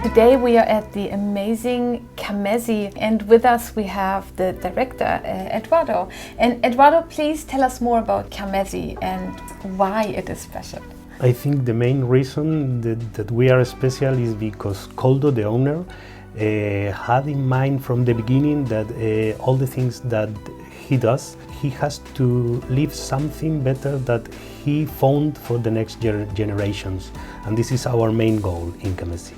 Today we are at the amazing Kamezi, and with us we have the director, Eduardo. And Eduardo, please tell us more about Kamezi and why it is special. I think the main reason that we are special is because Koldo, the owner, had in mind from the beginning that all the things that he does, he has to leave something better that he found for the next generations. And this is our main goal in Kamezi.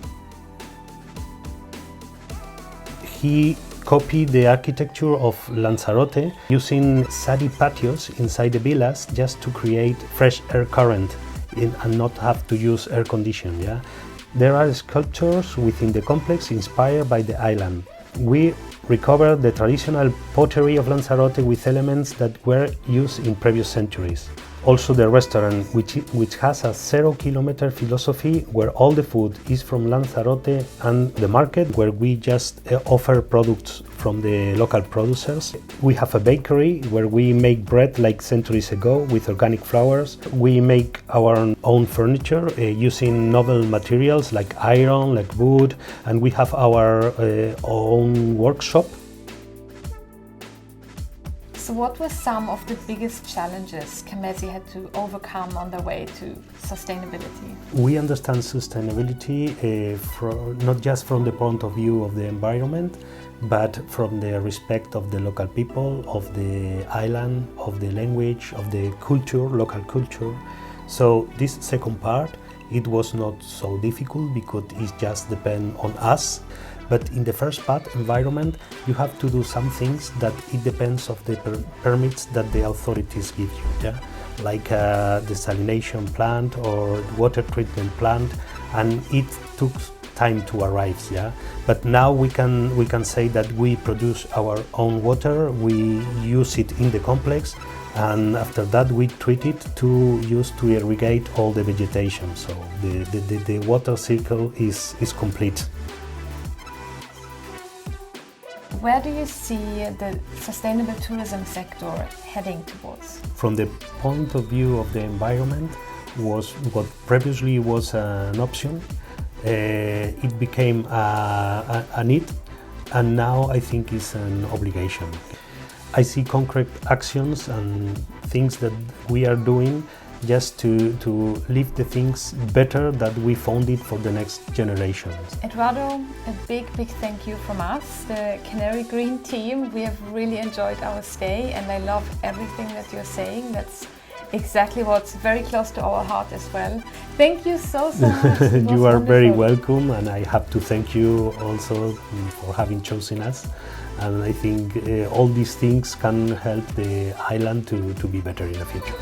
He copied the architecture of Lanzarote using sunny patios inside the villas just to create fresh air current and not have to use air conditioning. Yeah? There are sculptures within the complex inspired by the island. We recovered the traditional pottery of Lanzarote with elements that were used in previous centuries. Also the restaurant, which has a 0-kilometer philosophy where all the food is from Lanzarote, and the market where we just offer products from the local producers. We have a bakery where we make bread like centuries ago with organic flours. We make our own furniture using novel materials like iron, like wood, and we have our own workshop. So what were some of the biggest challenges Kamezi had to overcome on their way to sustainability? We understand sustainability not just from the point of view of the environment, but from the respect of the local people, of the island, of the language, of the culture, local culture. So this second part, it was not so difficult because it just depends on us. But in the first part, environment, you have to do some things that it depends of the permits that the authorities give you, yeah? Like desalination plant or water treatment plant, and it took time to arrive, yeah? But now we can say that we produce our own water, we use it in the complex, and after that we treat it to use to irrigate all the vegetation. So the water cycle is complete. Where do you see the sustainable tourism sector heading towards? From the point of view of the environment, was what previously was an option. It became a need, and now I think it's an obligation. I see concrete actions and things that we are doing just to leave the things better that we found it for the next generations. Eduardo, a big thank you from us, the Canary Green team. We have really enjoyed our stay, and I love everything that you're saying. That's exactly what's very close to our heart as well. Thank you so much. You are very welcome, and I have to thank you also for having chosen us. And I think all these things can help the island to be better in the future.